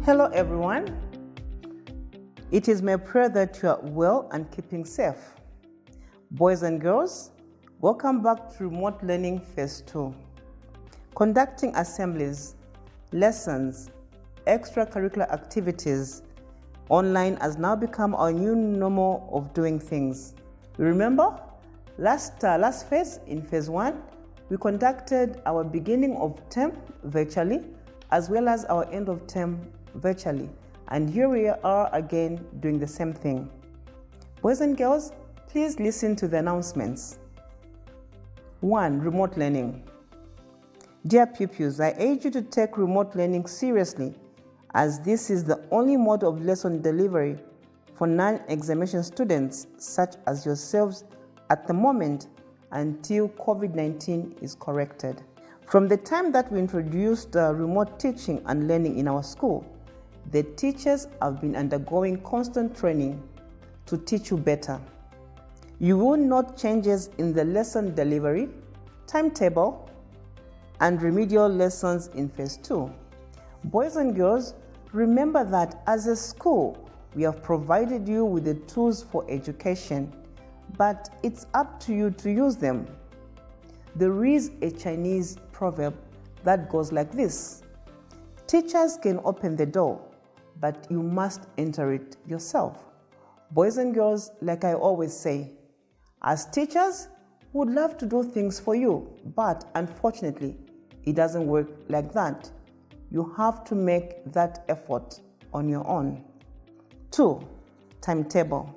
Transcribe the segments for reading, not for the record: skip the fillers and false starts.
Hello everyone. It is my prayer that you are well and keeping safe. Boys and girls, welcome back to Remote Learning Phase 2. Conducting assemblies, lessons, extracurricular activities online has now become our new normal of doing things. You remember? Last phase, in Phase 1, we conducted our beginning of term virtually as well as our end of term virtually. And here we are again doing the same thing. Boys and girls, please listen to the announcements. 1. Remote learning. Dear pupils, I urge you to take remote learning seriously, as this is the only mode of lesson delivery for non-examination students such as yourselves at the moment until COVID-19 is corrected. From the time that we introduced remote teaching and learning in our school, the teachers have been undergoing constant training to teach you better. You will note changes in the lesson delivery, timetable, and remedial lessons in Phase 2. Boys and girls, remember that as a school, we have provided you with the tools for education, but it's up to you to use them. There is a Chinese proverb that goes like this: teachers can open the door, but you must enter it yourself. Boys and girls, like I always say, as teachers, we would love to do things for you, but unfortunately, it doesn't work like that. You have to make that effort on your own. 2. Timetable.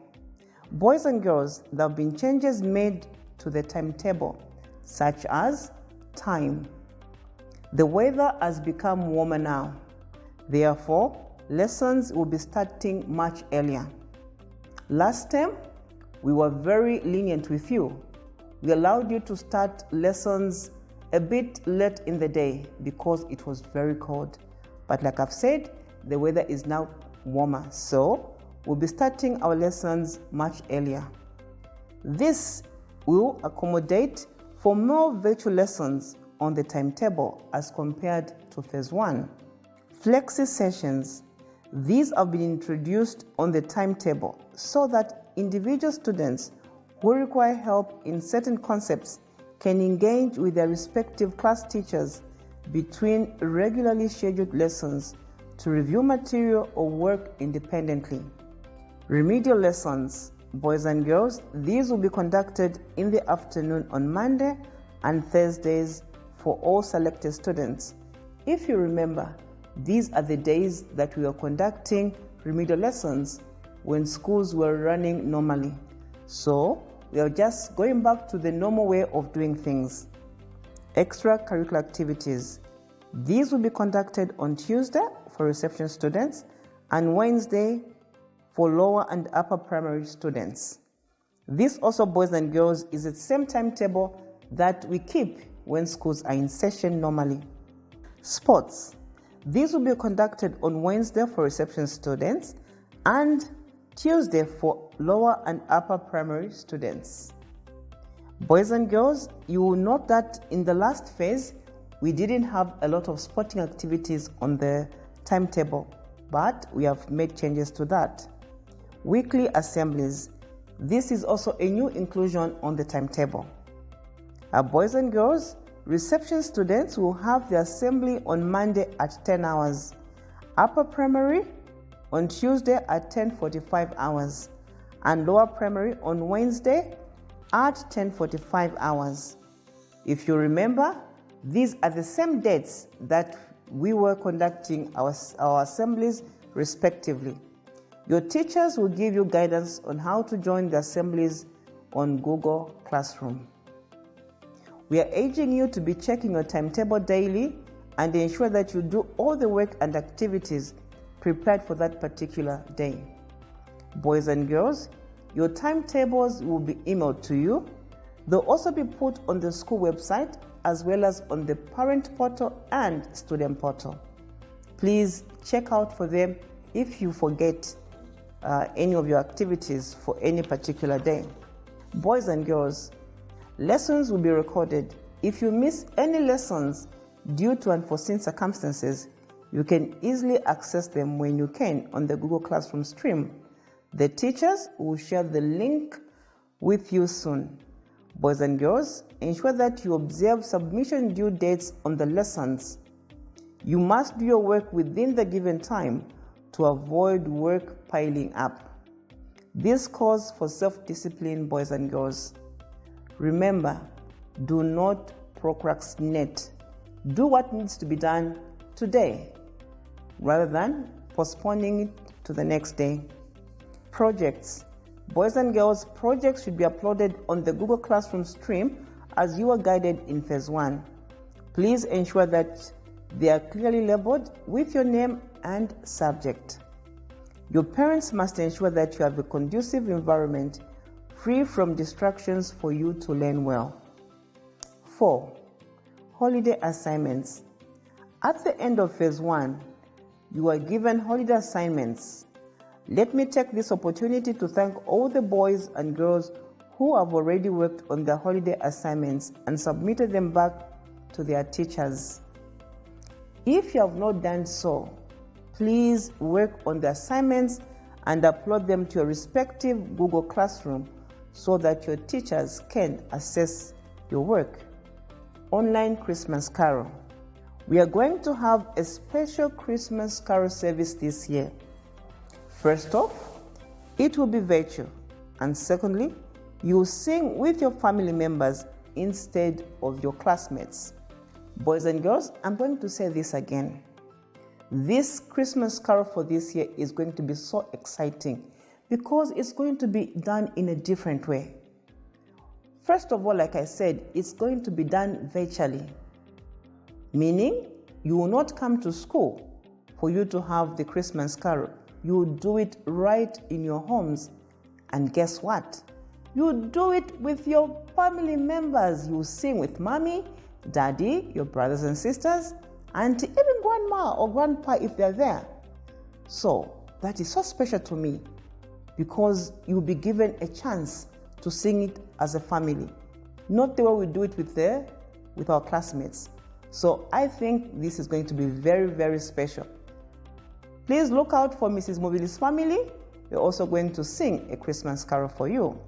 Boys and girls, there have been changes made to the timetable, such as time. The weather has become warmer now. Therefore, lessons will be starting much earlier. Last term, we were very lenient with you. We allowed you to start lessons a bit late in the day because it was very cold. But like I've said, the weather is now warmer, so we'll be starting our lessons much earlier. This will accommodate for more virtual lessons on the timetable as compared to Phase 1. Flexi sessions. These have been introduced on the timetable so that individual students who require help in certain concepts can engage with their respective class teachers between regularly scheduled lessons to review material or work independently. Remedial lessons. Boys and girls, these will be conducted in the afternoon on Monday and Thursdays for all selected students. If you remember, these are the days that we are conducting remedial lessons when schools were running normally. So we are just going back to the normal way of doing things. Extracurricular activities. These will be conducted on Tuesday for reception students and Wednesday for lower and upper primary students. This also, boys and girls, is the same timetable that we keep when schools are in session normally. Sports. These will be conducted on Wednesday for reception students and Tuesday for lower and upper primary students. Boys and girls, you will note that in the last phase, we didn't have a lot of sporting activities on the timetable, but we have made changes to that. Weekly assemblies. This is also a new inclusion on the timetable. Our boys and girls, reception students will have the assembly on Monday at 10 hours. Upper primary on Tuesday at 10:45 hours. And lower primary on Wednesday at 10:45 hours. If you remember, these are the same dates that we were conducting our assemblies respectively. Your teachers will give you guidance on how to join the assemblies on Google Classroom. We are urging you to be checking your timetable daily and ensure that you do all the work and activities prepared for that particular day. Boys and girls, your timetables will be emailed to you. They'll also be put on the school website as well as on the parent portal and student portal. Please check out for them if you forget any of your activities for any particular day. Boys and girls, lessons will be recorded. If you miss any lessons due to unforeseen circumstances, You can easily access them when you can on the Google Classroom stream. The teachers will share the link with you soon. Boys and girls, ensure that you observe submission due dates on the lessons. You must do your work within the given time to avoid work piling up. This calls for self-discipline, boys and girls. Remember, do not procrastinate. Do what needs to be done today rather than postponing it to the next day. Projects. Boys and girls, projects should be uploaded on the Google Classroom stream as you are guided in Phase 1. Please ensure that they are clearly labeled with your name and subject. Your parents must ensure that you have a conducive environment free from distractions for you to learn well. 4. Holiday assignments. At the end of Phase 1, you are given holiday assignments. Let me take this opportunity to thank all the boys and girls who have already worked on their holiday assignments and submitted them back to their teachers. If you have not done so, please work on the assignments and upload them to your respective Google Classroom so that your teachers can assess your work. Online Christmas Carol. We are going to have a special Christmas Carol service this year. First off, it will be virtual, and secondly, you will sing with your family members instead of your classmates. Boys and girls, I'm going to say this again. This Christmas Carol for this year is going to be so exciting because it's going to be done in a different way. First of all, like I said, it's going to be done virtually, meaning you will not come to school for you to have the Christmas Carol. You will do it right in your homes. And guess what? You do it with your family members. You sing with mommy, daddy, your brothers and sisters, auntie, even grandma or grandpa if they're there. So that is so special to me because you'll be given a chance to sing it as a family, not the way we do it with our classmates. So I think this is going to be very, very special. Please look out for Mrs. Mubili's family. We're also going to sing a Christmas carol for you.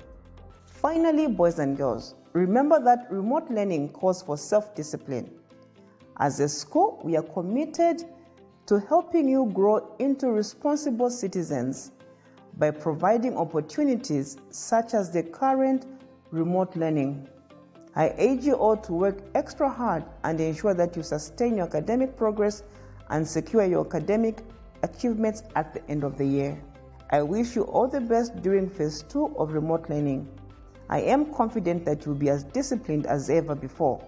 Finally, boys and girls, remember that remote learning calls for self-discipline. As a school, we are committed to helping you grow into responsible citizens by providing opportunities such as the current remote learning. I urge you all to work extra hard and ensure that you sustain your academic progress and secure your academic achievements at the end of the year. I wish you all the best during Phase 2 of remote learning. I am confident that you'll be as disciplined as ever before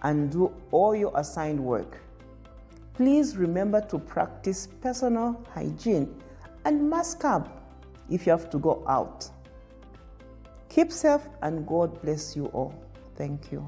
and do all your assigned work. Please remember to practice personal hygiene and mask up if you have to go out. Keep safe and God bless you all. Thank you.